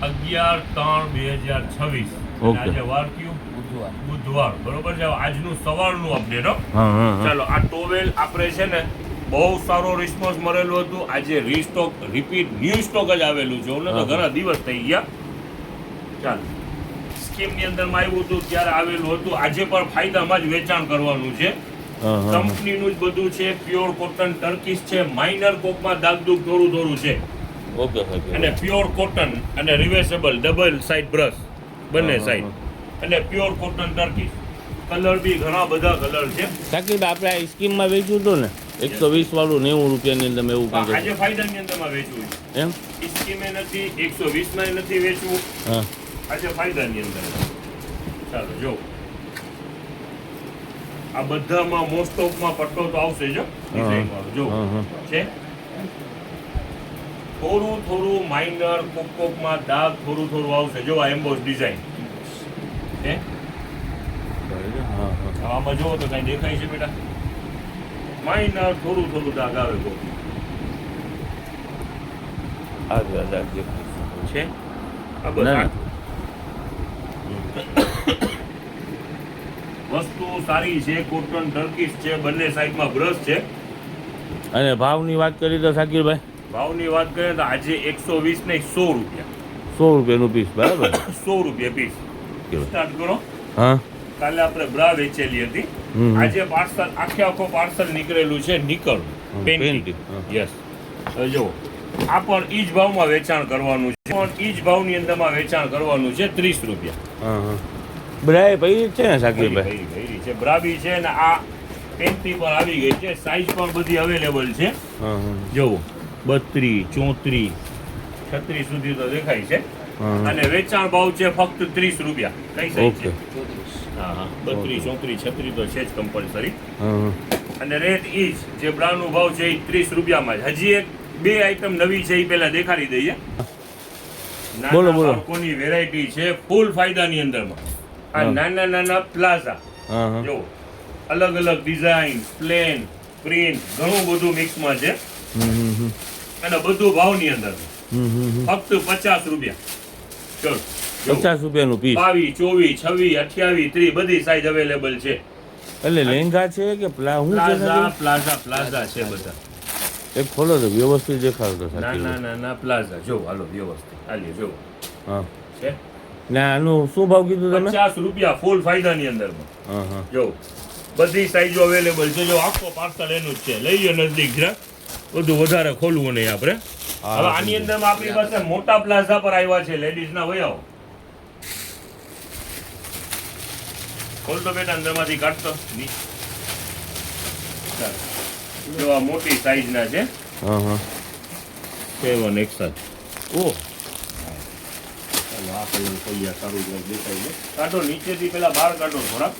11/3/2026 okay. આજે વાર કયું? બુધવાર. બરોબર છે. આજનું સવારનું અપડેટ હો. હા. ચાલો, આ ટોવેલ આપણે છે ને બહુ સારો રિસ્પોન્સ મળેલું હતું. આજે રીસ્ટોક રિપીટ ન્યૂ સ્ટોક જ આવેલું છે. ઓને તો ઘણા દિવસ થઈ ગયા. ચાલો, સ્કીમની અંદરમાં આવ્યું હતું ત્યારે આવેલું હતું. આજે પણ ફાયદામાં જ વેચાણ કરવાનું છે. કંપનીનું જ બધું છે. પ્યોર કોટન ટર્કીશ છે. માઇનર કોકમાં દાગદુગ થોડું છે. ઓકે. અને પ્યોર કોટન અને રિવેર્સેબલ ડબલ સાઇડ બ્રશ બંને સાઇડ અને પ્યોર કોટન ટર્કીશ. કલર બી ઘણા બધા કલર છે. સાકીબ આપણે આ સ્કીમમાં વેચ્યું હતું ને 120 વાળું 90 રૂપિયાની અંદર મેં એવું કંઈક આજે ફાયદાની અંદરમાં વેચવું છે. એમ સ્કીમે નથી, 120 માં નથી વેચવું. હા આજે ફાયદાની અંદર. ચાલો જો, આ બધામાં મોસ્ટ ઓફમાં પટ્ટો તો આવશે જ ડિઝાઇન વાળો. જો છે થોડું માઇનર કોકમાં દાગ થોડું આવશે. જો આ એમ્બોસ ડિઝાઇન છે. આમાં જોવો તો કઈ દેખાય છે બેટા? માઇનર થોડું દાગ આવે કોક છે. આ બધા વસ્તુ સારી છે. કોટન ટર્કીશ છે. બંને સાઈડમાં બ્રશ છે. અને ભાવની વાત કરી તો સાકીરભાઈ ભાવની વાત કરીએ તો આજે 120 ને 100 રૂપિયા. 100 રૂપિયાનું પીસ બરાબર 100 રૂપિયા પીસ સ્ટાર્ટ કરો. હા કાલે આપણે બ્રા વેચેલી હતી. આજે પાર્સલ આખો પાર્સલ નીકળેલું છે નિકલ પેન્ટી. યસ. હવે જો આ પણ ઈ જ ભાવમાં વેચાણ કરવાનું છે. પણ ઈ જ ભાવની અંદરમાં વેચાણ કરવાનું છે 30 રૂપિયા. હા બ્રાય પૈરી છે ને સાકીરભાઈ ભૈરી છે. બ્રાબી છે ને આ પેન્ટી પણ આવી ગઈ છે. સાઈઝ પણ બધી અવેલેબલ છે. જો 32, 34, 36 સુધી તો દેખાય છે. અને વેચાણ ભાવ છે ફક્ત 30 રૂપિયા. કઈ સાઈઝ છે? હા 32, 34, 36 તો છે જ કમ્પલસરી. અને રેટ ઈ જ જે બ્રાનો ભાવ છે એ 30 રૂપિયામાં જ. હજી એક બે આઈટમ નવી છે એ પહેલા દેખાડી દઈએ. બોલો. બાળકોની વેરાયટી છે ફૂલ ફાયદાની અંદરમાં. આ નાના પ્લાઝા જો અલગ ડિઝાઇન, પ્લેન, પ્રિન્ટ ઘણું બધું મિક્સમાં છે. અને બધું ભાવની અંદર ફક્ત 50 રૂપિયા. ચલો 50 રૂપિયાનું પીસ. 22, 24, 26, 28, 30 બધી સાઈઝ અવેલેબલ છે. એટલે લેંગા છે કે પ્લાઝા છે બધા. એક ખોલો તો વ્યવસ્થિત દેખાડો તો નાના પ્લાઝા જો હાલો વ્યવસ્થિત હાલી જો. હા છે ને આનું શું ભાવ કીધું તમે? 50 રૂપિયા ફૂલ ફાયદાની અંદરમાં. જો બધી સાઈઝો અવેલેબલ છે. જો આખો પાર્સલ એનું જ છે. લઈ લો નજદીક જરા. બધું વધારે ખોલવું નહીં આપણે. હવે આની અંદરમાં આપણી પાસે મોટા પ્લાઝા પર આવ્યા છે. લેડીઝ ના વય આવો. ખોલતો બેટા અંદરમાંથી કાઢતો. જો આ મોટી સાઈઝ ના છે. 7 XL. ઓ આ કલર ખોલ્યા સારું દેખાય છે. કાઢો નીચેથી પેલા બહાર કાઢો થોડા.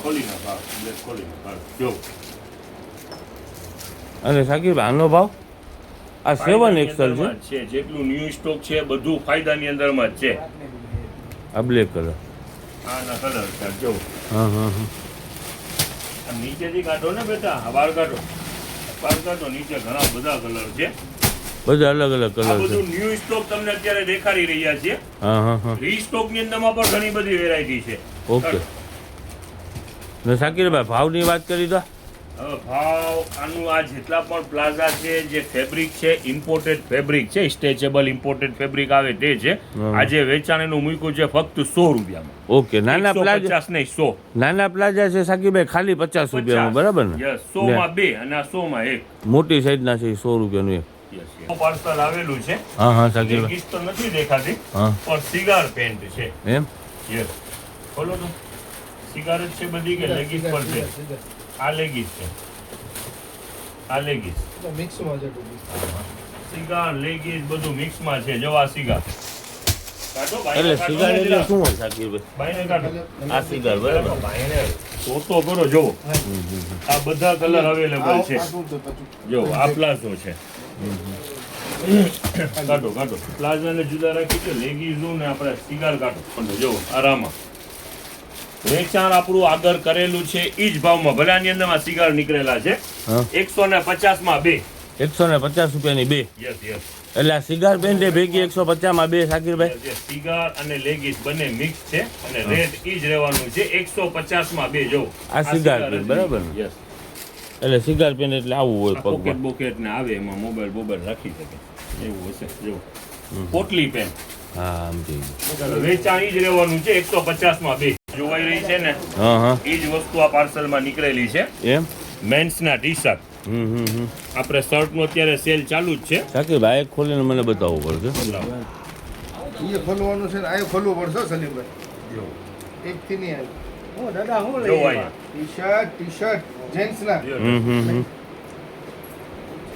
ખોલી નાખો. ખોલી નાખો. જો અને સાકીરભાઈ આનો ભાવ આ 7 XL છે. જેટલું ન્યૂ સ્ટોક છે બધું ફાયદાની અંદરમાં જ છે. આ બ્લેક કલર આના કલર છે. જો નીચેથી કાઢો ને બેટા. બહાર કાઢો. નીચે ઘણા બધા કલર છે. બધા અલગ કલર છે. બધું ન્યૂ સ્ટોક તમને અત્યારે દેખાડી રહ્યા છીએ. રીસ્ટોક ની અંદરમાં પણ ઘણી બધી વેરાયટી છે. ઓકે. ને સાકીરભાઈ ભાવની વાત કરી દો. હવે ભાવ આનું આ જેટલા પણ પ્લાઝા છે જે ફેબ્રિક છે ઇમ્પોર્ટેડ ફેબ્રિક છે. સ્ટ્રેચેબલ ઇમ્પોર્ટેડ ફેબ્રિક આવે તે છે. આજે વેચાણ એનું મૂક્યું છે ફક્ત 100 રૂપિયામાં. ઓકે. નાના પ્લાઝા 50 નહીં 100. નાના પ્લાઝા છે સાકીરભાઈ ખાલી 50 રૂપિયામાં બરાબર ને? યસ 100 માં 2 અને આ 100 માં 1. મોટી સાઈઝ ના છે 100 રૂપિયાનું એક. પાર્સલ આવેલું છે. સાકીરભાઈ લેગીસ તો નથી દેખાતી પણ સિગાર પેન્ટ છે. એમ યસ. ખોલો તો. સિગાર જ છે બધી કે લેગીસ પણ છે? આ લેગીસ છે. આ લેગીસ મિક્સમાં છે. સિગાર લેગીસ બધું મિક્સમાં છે. જો આ સિગાર એટલે સિગાર એટલે શું હોય સાકીરભાઈ? ભાઈને કાઢો. આ સિગાર બરાબર. ભાઈને ફોટો કરો. જો આ બધા કલર અવેલેબલ છે. જો આ પ્લાઝો છે. કાઢો પ્લાઝાને જુદા રાખી છે. લેગીઝો ને આપણે સિગાર કાઢો. જો આરામાં વેચાણ આપણું આગળ કરેલું છે ઈ જ ભાવમાં. ભલે આની અંદરમાં સિગાર નીકળેલા છે. 150 માં 2. 150 રૂપિયાની 2. યસ એટલે આ સિગાર પેન્ટ એ ભેગી 150 માં બે શાકીરભાઈ. જે સિગાર અને લેગીસ બંને મિક્સ છે અને રેટ ઈ જ રહેવાનું છે 150 માં બે જો આ સિગાર પેન્ટ બરાબર ને? યસ એટલે સિગાર પેન્ટ એટલે આવું હોય પોકેટ પગમાં. બોકેટ ને આવે એમાં મોબાઈલ રાખી શકે એવું હશે જો પોટલી પેન હા સમજી ગયો. વેચાણ ઈ જ રહેવાનું છે 150 માં બે જોવાઈ રહી છે ને હા હા ઈ જ વસ્તુ આ પાર્સલમાં નીકળેલી છે એમ. મેન્સના ટી શર્ટ આપણે શર્ટનું અત્યારે સેલ ચાલુ જ છે શાકીરભાઈ એક ખોલીને મને બતાવવું પડશે. એ ખોલવાનું છે ને આ ખોલવું પડશે સલીમભાઈ જો એક થી નહીં આવે હું દાદા હું જો લઈ અહીંયા ટી શર્ટ જેન્ટ્સ ના જો.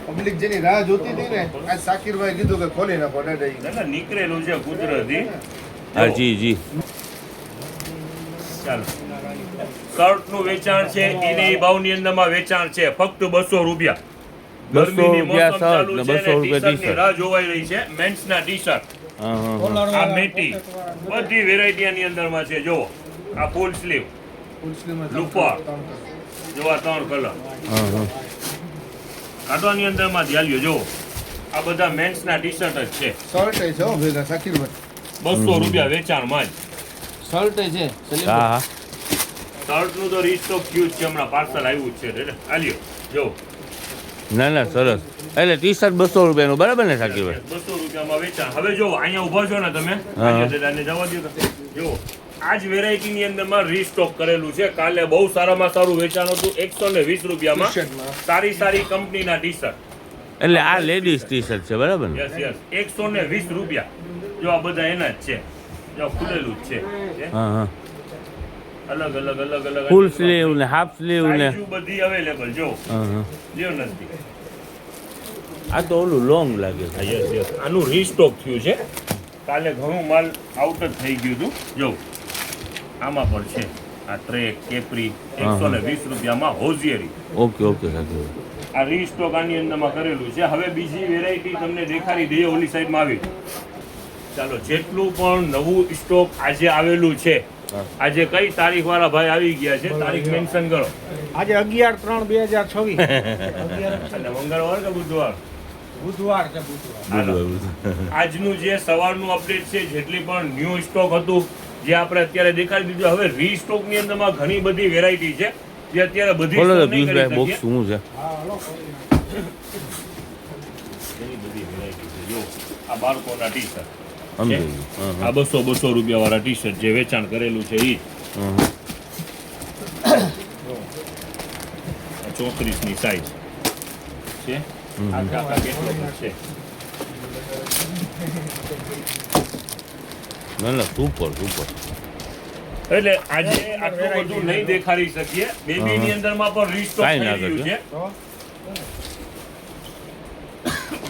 પબ્લિક જેની રાહ જોતી હતી ને આ સાકીરભાઈ કીધું કે ખોલી નાખો દાદા ઈ. ના, ના, નીકળેલું છે કુદરતી હા જી જી. ચાલો શર્ટનું વેચાણ છે એને ઈ ભાવની અંદરમાં વેચાણ છે ફક્ત 200 રૂપિયા 200 ગરમીની રૂપિયા મોસમ શર્ટ ચાલુ ને છે 200 રૂપિયા ટી-શર્ટની ટી-શર્ટ. રાહ જોવાઈ રહી છે મેન્સના ટી-શર્ટ હા હા હા. આ મેટી બધી વેરાયટીની અંદરમાં છે જો આ ફૂલ સ્લીવ ફૂલ સ્લીવમાં લુપા. જો આ 3 કલર હા હા. કાઢવાની અંદરમાં ધ્યાન લ્યો જો આ બધા મેન્સના ટી-શર્ટ જ છે શર્ટ છે હો ભેગા સાકીરભાઈ 200 રૂપિયા વેચાણમાં જ શર્ટ છે હા હા. શર્ટનું તો રીસ્ટોક થયું જ છે હમણાં પાર્સલ આવ્યું જ છે આ લ્યો જો ના ના સરસ. એટલે ટી શર્ટ 200 રૂપિયાનું બરાબર ને શાકીરભાઈ? 200 રૂપિયામાં વેચાણ હવે જો અહીંયા ઉભા છો ને તમે હા. આજે દાદાને જવા દો તો. જો આ જ વેરાયટીની અંદરમાં રીસ્ટોક કરેલું છે કાલે બહુ સારામાં સારું વેચાણ હતું 120 રૂપિયામાં સારી કંપનીના ટી શર્ટ એટલે આ લેડીઝ ટી શર્ટ છે બરાબર ને? યસ 120 રૂપિયા જો આ બધા એના જ છે જો ખુલેલું જ છે હા હા. અલગ ફૂલ સ્લીવ ને હાફ સ્લીવ ને સાઈઝ બધી અવેલેબલ જો હા હા. લ્યો નથી આ તો ઓલું લોંગ લાગે છે. યસ આનું રીસ્ટોક થયું છે કાલે ઘણું માલ આઉટ જ થઈ ગયું હતું જો આમાં પણ છે આ ટ્રેક કેપરી 120 રૂપિયામાં હોઝિયરી ઓકે ઓકે શાકીરભાઈ. આ રીસ્ટોક આની અંદરમાં કરેલું છે હવે બીજી વેરાયટી તમને દેખાડી દઈએ ઓલી સાઈડમાં આવી ચાલો જેટલું પણ નવું સ્ટોક આજે આવેલું છે આજે કઈ તારીખ વાળા ભાઈ આવી ગયા છે તારીખ મેન્શન કરો આજે 11/3/2026 અને મંગળવાર કે બુધવાર બુધવાર છે બુધવાર બરાબર. આજનું જે સવારનું અપડેટ છે જેટલી પણ ન્યૂ સ્ટોક હતું જે આપણે અત્યારે દેખાડી દીધું હવે રીસ્ટોક ની અંદરમાં ઘણી બધી વેરાયટી છે જે અત્યારે બધી બોલો તો store નહીં કરી પિયુષભાઈ બોક્સ શકીએ. શું છે? હા હલો ઘણી બધી વેરાયટી છે જો આ બાળકોના ટી શર્ટ સમજી ગયું. હા આ 200 રૂપિયા વાળા ટી શર્ટ જે વેચાણ કરેલું છે ઈ હા. 34 ની સાઈઝ છે આ કાકા કેટલો છે ના ના સુપર સુપર. એટલે આજે આટલું બધું નહીં દેખાડી શકીએ બેબી ની અંદરમાં પણ રીસ્ટોક કાંઈ થઈ ના ગયું છે તો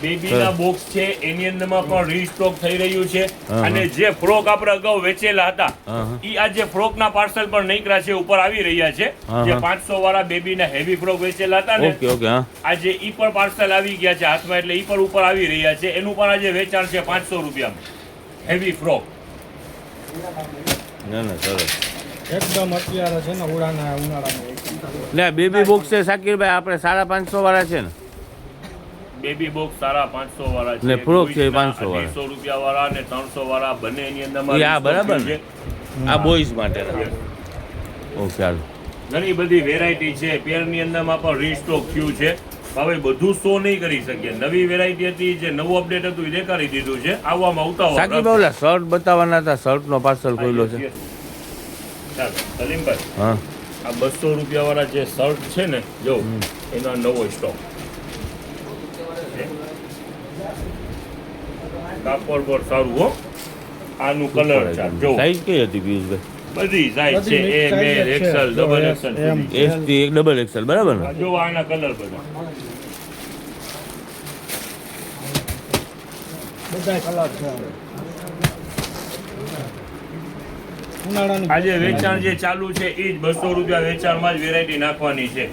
બેબીના બોક્સ છે એની અંદરમાં પણ રીસ્ટોક થઈ રહ્યું છે હા. અને જે ફ્રોક આપણે અગાઉ વેચેલા હતા હા. ઈ આજે ફ્રોકના પાર્સલ પણ નીકળ્યા છે ઉપર આવી રહ્યા છે હા. જે 500 વાળા બેબીના હેવી ફ્રોક વેચેલા હતા ને ઓકે ઓકે હા. આજે ઈ પણ પાર્સલ આવી ગયા છે હાથમાં એટલે ઈ પણ ઉપર આવી રહ્યા છે એનું પણ આજે વેચાણ છે 500 રૂપિયામાં હેવી ફ્રોક ના ના સરસ. એકદમ અત્યારે છે ને ઉનાળામાં ને બેબી બોક્સ છે શાકીરભાઈ આપણે 550 વાળા છે ને? બેબી બોક્સ સારા 500 વાળા છે ને ફ્રોક છે બોયઝના 500 વાળા. 200 રૂપિયા વાળા અને 300 વાળા બંને એની અંદરમાં ઈ આ બરાબર ને? છે. આ બોયઝ માટે. ઓકે ચાલો. ઘણી બધી વેરાયટી છે પેરની અંદરમાં પણ રીસ્ટોક થયું છે હવે બધું શો નહીં કરી શકીએ નવી વેરાયટી હતી જે નવું અપડેટ હતું એ દેખાડી દીધું છે આવવામાં ઉતાવળ શાકીરભાઈ ઓલા શર્ટ બતાવવાના હતા, શર્ટનો પાર્સલ ખોલ્યો છે. ચાલો સલીમભાઈ હા આ 200 રૂપિયા વાળા જે શર્ટ છે ને જો એનો નવો સ્ટોક કાપડ પર સારું હો આનું કલર ચાર્ટ જો સાઈઝ કઈ હતી પિયુષભાઈ? બધી સાઈઝ છે બધી એ mix મેલ size જ છે. એક્સેલ ડબલ એક્સેલ એમ. સુધી. એસ થી 1 XXL બરાબર ને? આ જો આના કલર બધા બધા કલર છે ઉનાળાની આજે વેચાણ જે ચાલુ છે એ જ 200 રૂપિયા વેચાણમાં જ વેરાયટી નાખવાની છે